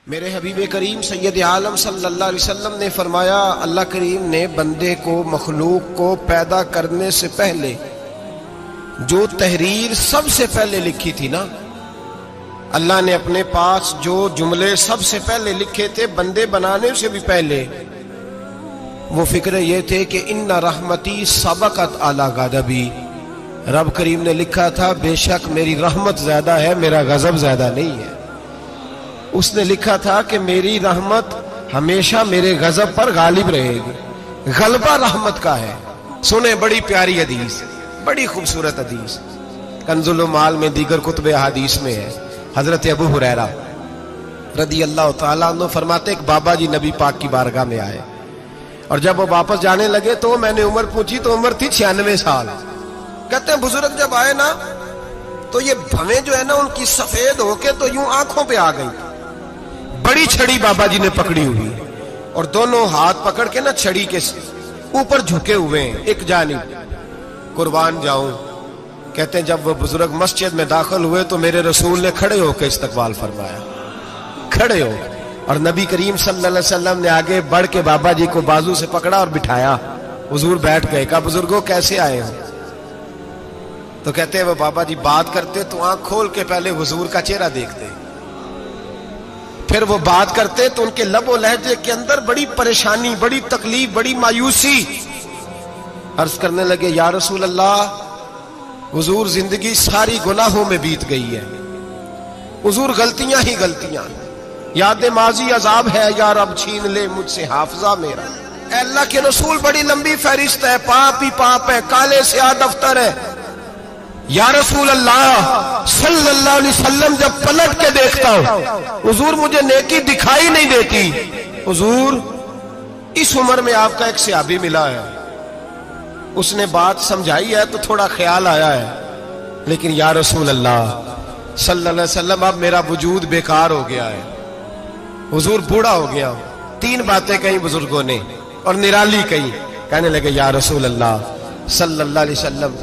میرے حبیب کریم سید عالم صلی اللہ علیہ وسلم نے فرمایا، اللہ کریم نے بندے کو، مخلوق کو پیدا کرنے سے پہلے جو تحریر سب سے پہلے لکھی تھی نا، اللہ نے اپنے پاس جو جملے سب سے پہلے لکھے تھے بندے بنانے سے بھی پہلے، وہ فکر یہ تھے کہ ان رحمتی سبقت اعلی غضبی، رب کریم نے لکھا تھا بے شک میری رحمت زیادہ ہے، میرا غضب زیادہ نہیں ہے۔ اس نے لکھا تھا کہ میری رحمت ہمیشہ میرے غضب پر غالب رہے گی، غلبہ رحمت کا ہے۔ سنیں بڑی پیاری حدیث، بڑی خوبصورت حدیث، کنز المال میں دیگر کتب احادیث میں ہے۔ حضرت ابو ہریرہ رضی اللہ تعالیٰ عنہ فرماتے ایک بابا جی نبی پاک کی بارگاہ میں آئے، اور جب وہ واپس جانے لگے تو میں نے عمر پوچھی تو عمر تھی 96 سال۔ کہتے ہیں بزرگ جب آئے نا تو یہ بھویں جو ہے نا ان کی سفید ہو کے تو یوں آنکھوں پہ آ گئی، بڑی چھڑی بابا جی نے پکڑی ہوئی اور دونوں ہاتھ پکڑ کے نا چھڑی کے اوپر جھکے ہوئے ہیں ایک جانب، قربان جاؤں۔ کہتے ہیں جب وہ بزرگ مسجد میں داخل ہوئے تو میرے رسول نے کھڑے ہو کے استقبال فرمایا، کھڑے ہو، اور نبی کریم صلی اللہ علیہ وسلم نے آگے بڑھ کے بابا جی کو بازو سے پکڑا اور بٹھایا۔ حضور بیٹھ گئے، کہا بزرگوں کیسے آئے ہو؟ تو کہتے ہیں وہ بابا جی بات کرتے تو آنکھ کھول کے پہلے حضور کا چہرہ دیکھتے، پھر وہ بات کرتے تو ان کے لب و لہجے کے اندر بڑی پریشانی، بڑی تکلیف، بڑی مایوسی۔ عرض کرنے لگے یا رسول اللہ، حضور زندگی ساری گناہوں میں بیت گئی ہے، حضور غلطیاں ہی غلطیاں، یاد ماضی عذاب ہے، یا رب چھین لے مجھ سے حافظہ میرا۔ اے اللہ کے رسول بڑی لمبی فہرست ہے، پاپ ہی پاپ ہے، کالے سیاہ دفتر ہے۔ یا رسول اللہ صلی اللہ علیہ وسلم جب پلٹ کے دیکھتا ہوں حضور مجھے نیکی دکھائی نہیں دیتی۔ حضور اس عمر میں آپ کا ایک صحابی ملا ہے، اس نے بات سمجھائی ہے تو تھوڑا خیال آیا ہے، لیکن یا رسول اللہ صلی اللہ علیہ وسلم اب میرا وجود بیکار ہو گیا ہے، حضور بوڑھا ہو گیا ہوں۔ 3 باتیں کہیں بزرگوں نے اور نرالی کہیں، کہنے لگے یا رسول اللہ صلی اللہ علیہ وسلم،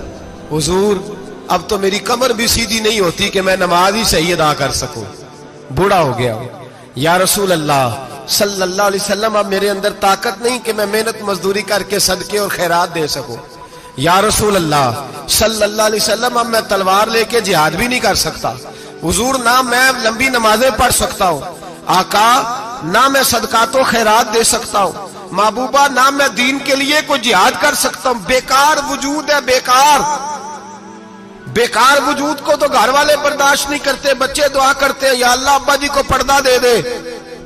حضور اب تو میری کمر بھی سیدھی نہیں ہوتی کہ میں نماز ہی صحیح ادا کر سکوں، بوڑھا ہو گیا ہوں۔ یا رسول اللہ صلی اللہ علیہ وسلم اب میرے اندر طاقت نہیں کہ میں محنت مزدوری کر کے صدقے اور خیرات دے سکوں۔ یا رسول اللہ صلی اللہ علیہ وسلم اب میں تلوار لے کے جہاد بھی نہیں کر سکتا، حضور نہ میں لمبی نمازیں پڑھ سکتا ہوں، آقا نہ میں صدقات و خیرات دے سکتا ہوں، محبوبہ نہ میں دین کے لیے کوئی جہاد کر سکتا ہوں، بیکار وجود ہے، بیکار۔ بیکار وجود کو تو گھر والے برداشت نہیں کرتے، بچے دعا کرتے ہیں یا اللہ ابا جی کو پردہ دے دے،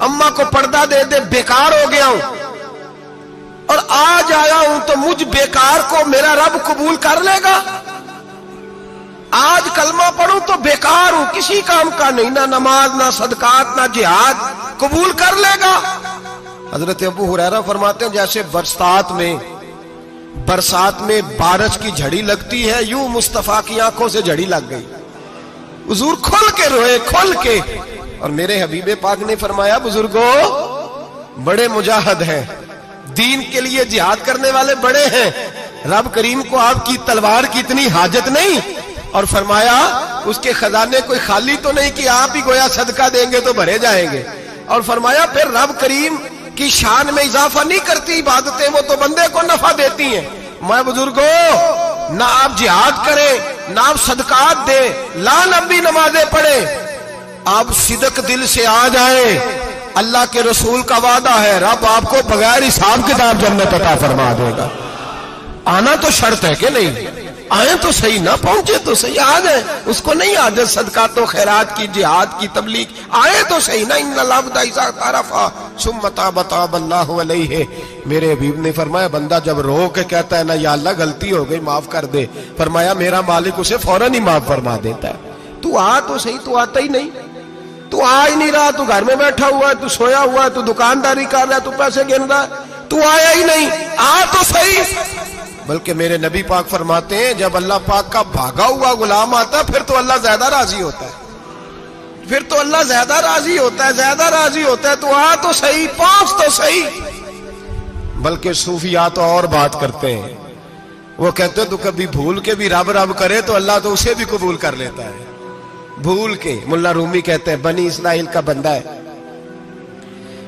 اماں کو پردہ دے دے، بیکار ہو گیا ہوں اور آج آیا ہوں تو مجھ بیکار کو میرا رب قبول کر لے گا؟ آج کلمہ پڑھوں تو بیکار ہوں، کسی کام کا نہیں، نہ نماز نہ صدقات نہ جہاد، قبول کر لے گا؟ حضرت ابو ہریرہ فرماتے ہیں جیسے برسات میں بارش کی جھڑی لگتی ہے، یوں مصطفیٰ کی آنکھوں سے جھڑی لگ گئی، حضور کھل کے روئے، کھل کے۔ اور میرے حبیب پاک نے فرمایا بزرگوں بڑے مجاہد ہیں، دین کے لیے جہاد کرنے والے بڑے ہیں، رب کریم کو آپ کی تلوار کی اتنی حاجت نہیں، اور فرمایا اس کے خزانے کوئی خالی تو نہیں کہ آپ ہی گویا صدقہ دیں گے تو بھرے جائیں گے، اور فرمایا پھر رب کریم کی شان میں اضافہ نہیں کرتی عبادتیں، وہ تو بندے کو نفع دیتی ہیں۔ میں بزرگوں نہ آپ جہاد کریں نہ آپ صدقات دیں، لا لمبی نمازیں پڑھیں، آپ صدق دل سے آ جائیں، اللہ کے رسول کا وعدہ ہے رب آپ کو بغیر حساب کتاب جنت عطا فرما دے گا۔ آنا تو شرط ہے کہ نہیں؟ آئیں تو صحیح، نہ پہنچے تو صحیح، آ جائیں، اس کو نہیں عادت صدقات و خیرات کی، جہاد کی، تبلیغ، آئیں تو صحیح نا۔ ان العبد اذا اعترف ثم تاب تاب اللہ علیہ، میرے حبیب نے فرمایا بندہ جب رو کے کہتا ہے نا یا اللہ غلطی ہو گئی معاف کر دے، فرمایا میرا مالک اسے فوراً ہی معاف فرما دیتا ہے۔ تو آ تو صحیح، تو آتا ہی نہیں، تو آ ہی نہیں رہا، تو گھر میں بیٹھا ہوا ہے، تو سویا ہوا ہے، تو دکانداری کر رہا ہے، تو پیسے گن رہا ہے، تو آیا ہی نہیں، آ تو صحیح۔ بلکہ میرے نبی پاک فرماتے ہیں جب اللہ پاک کا بھاگا ہوا غلام آتا ہے پھر تو اللہ زیادہ راضی ہوتا ہے، پھر تو اللہ زیادہ راضی ہوتا ہے، زیادہ راضی ہوتا ہے، تو آ تو صحیح، پہنچ تو صحیح۔ بلکہ صوفیاء تو اور بات کرتے ہیں، وہ کہتے ہیں تو کبھی بھول کے بھی رب رب کرے تو اللہ تو اسے بھی قبول کر لیتا ہے، بھول کے۔ ملا رومی کہتے ہیں بنی اسرائیل کا بندہ ہے،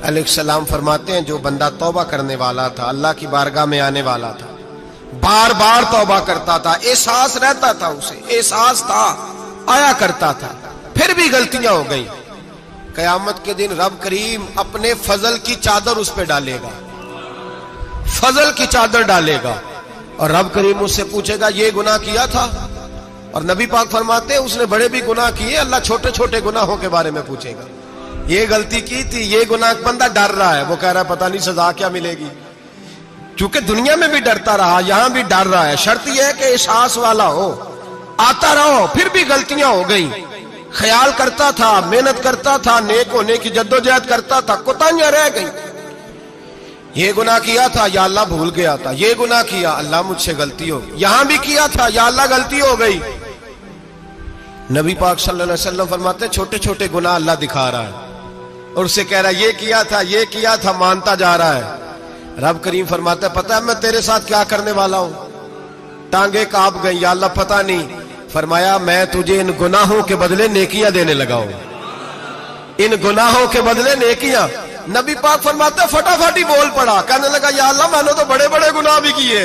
علیہ السلام فرماتے ہیں جو بندہ توبہ کرنے والا تھا، اللہ کی بارگاہ میں آنے والا تھا، بار بار توبہ کرتا تھا، احساس رہتا تھا، اسے احساس تھا، آیا کرتا تھا، پھر بھی غلطیاں ہو گئی، قیامت کے دن رب کریم اپنے فضل کی چادر اس پہ ڈالے گا، فضل کی چادر ڈالے گا، اور رب کریم اس سے پوچھے گا یہ گناہ کیا تھا؟ اور نبی پاک فرماتے ہیں اس نے بڑے بھی گناہ کیے، اللہ چھوٹے چھوٹے گناہوں کے بارے میں پوچھے گا، یہ غلطی کی تھی، یہ گناہ، بندہ ڈر رہا ہے، وہ کہہ رہا ہے پتہ نہیں سزا کیا ملے گی، چونکہ دنیا میں بھی ڈرتا رہا، یہاں بھی ڈر رہا ہے، شرط یہ ہے کہ احساس والا ہو، آتا رہو، پھر بھی غلطیاں ہو گئی، خیال کرتا تھا، محنت کرتا تھا، نیک ہونے کی جدوجہد کرتا تھا، کوتاہیاں رہ گئی، یہ گناہ کیا تھا یا اللہ بھول گیا تھا، یہ گناہ کیا اللہ مجھ سے غلطی ہو گئی، یہاں بھی کیا تھا یا اللہ غلطی ہو گئی۔ نبی پاک صلی اللہ علیہ وسلم فرماتے ہیں چھوٹے چھوٹے گناہ اللہ دکھا رہا ہے اور اسے کہہ رہا ہے یہ کیا تھا، مانتا جا رہا ہے۔ رب کریم فرماتا ہے پتہ ہے میں تیرے ساتھ کیا کرنے والا ہوں؟ ٹانگیں کانپ گئی، یا اللہ پتہ نہیں، فرمایا میں تجھے ان گناہوں کے بدلے نیکیاں دینے لگا ہوں، ان گناہوں کے بدلے نیکیاں۔ نبی پاک فرماتے ہیں فٹافٹ ہی بول پڑا، کہنے لگا یا اللہ میں نے تو بڑے بڑے گناہ بھی کیے،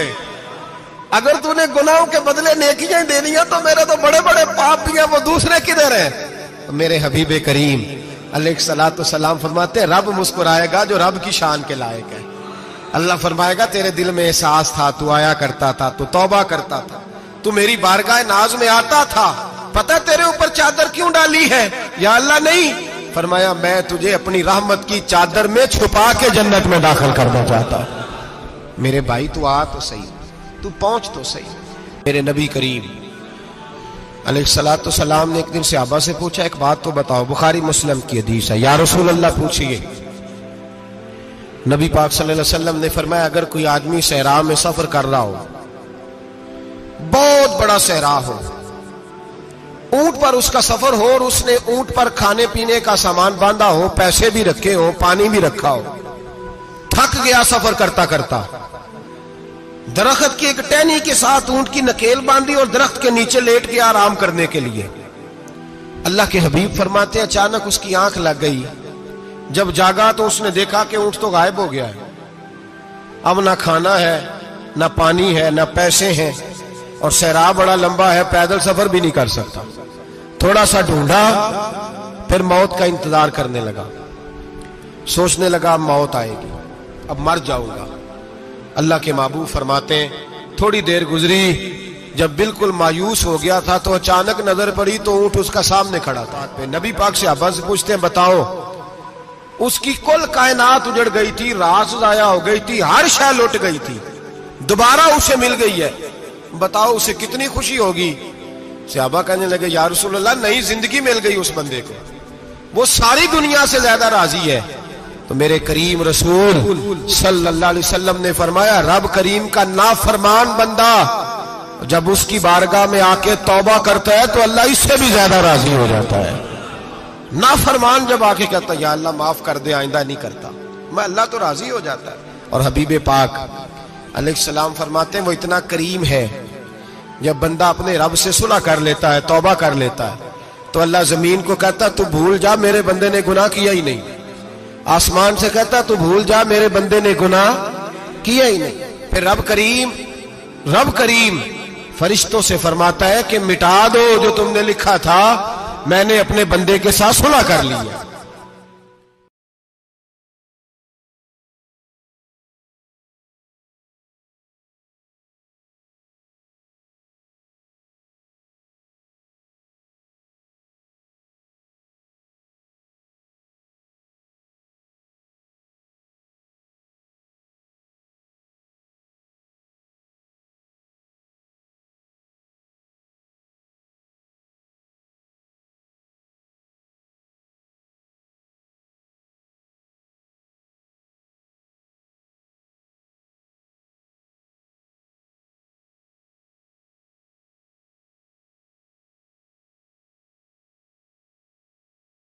اگر تو نے گناہوں کے بدلے نیکیاں دینی ہیں تو میرے تو بڑے بڑے پاپ بھی ہیں، وہ دوسرے کدھر ہیں؟ میرے حبیب کریم علیہ الصلوۃ والسلام فرماتے ہیں رب مسکرائے گا جو رب کی شان کے لائق ہے، اللہ فرمائے گا تیرے دل میں احساس تھا، تو آیا کرتا تھا، تو توبہ کرتا تھا، تو میری بارگاہ ناز میں آتا تھا، پتہ تیرے اوپر چادر کیوں ڈالی ہے؟ یا اللہ نہیں، فرمایا میں تجھے اپنی رحمت کی چادر میں چھپا کے جنت میں داخل کرنا چاہتا ہوں۔ میرے بھائی تو آ تو صحیح، تو پہنچ تو صحیح۔ میرے نبی کریم علیہ الصلوۃ والسلام نے ایک دن صحابہ سے پوچھا ایک بات تو بتاؤ، بخاری مسلم کی حدیث ہے، یا رسول اللہ پوچھئے۔ نبی پاک صلی اللہ علیہ وسلم نے فرمایا اگر کوئی آدمی صحرا میں سفر کر رہا ہو، بہت بڑا صحرا ہو، اونٹ پر اس کا سفر ہو اور اس نے اونٹ پر کھانے پینے کا سامان باندھا ہو، پیسے بھی رکھے ہو، پانی بھی رکھا ہو، تھک گیا سفر کرتا کرتا، درخت کی ایک ٹہنی کے ساتھ اونٹ کی نکیل باندھی اور درخت کے نیچے لیٹ کے آرام کرنے کے لیے، اللہ کے حبیب فرماتے ہیں اچانک اس کی آنکھ لگ گئی، جب جاگا تو اس نے دیکھا کہ اونٹ تو غائب ہو گیا ہے، اب نہ کھانا ہے، نہ پانی ہے، نہ پیسے ہیں، اور صحرا بڑا لمبا ہے، پیدل سفر بھی نہیں کر سکتا، تھوڑا سا ڈھونڈا، پھر موت کا انتظار کرنے لگا، سوچنے لگا اب موت آئے گی، اب مر جاؤں گا۔ اللہ کے محبوب فرماتے ہیں تھوڑی دیر گزری، جب بالکل مایوس ہو گیا تھا تو اچانک نظر پڑی تو اونٹ اس کا سامنے کھڑا تھا، نبی پاک سے صحابہ سے پوچھتے ہیں بتاؤ، اس کی کل کائنات اجڑ گئی تھی، راز ضائع ہو گئی تھی، ہر شے لٹ گئی تھی، دوبارہ اسے مل گئی ہے، بتاؤ اسے کتنی خوشی ہوگی؟ صحابہ کہنے لگے یا رسول اللہ نئی زندگی مل گئی اس بندے کو، وہ ساری دنیا سے زیادہ راضی ہے۔ تو میرے کریم رسول صلی اللہ علیہ وسلم نے فرمایا رب کریم کا نافرمان بندہ جب اس کی بارگاہ میں آ کے توبہ کرتا ہے تو اللہ اس سے بھی زیادہ راضی ہو جاتا ہے۔ نافرمان جب آ کے کہتا ہے یا اللہ معاف کر دے آئندہ نہیں کرتا، میں اللہ تو راضی ہو جاتا ہے۔ اور حبیب پاک علیہ السلام فرماتے ہیں وہ اتنا کریم ہے، جب بندہ اپنے رب سے صلح کر لیتا ہے، توبہ کر لیتا ہے، تو اللہ زمین کو کہتا تو بھول جا میرے بندے نے گناہ کیا ہی نہیں، آسمان سے کہتا تو بھول جا میرے بندے نے گناہ کیا ہی نہیں، پھر رب کریم فرشتوں سے فرماتا ہے کہ مٹا دو جو تم نے لکھا تھا، میں نے اپنے بندے کے ساتھ صلح کر لی ہے۔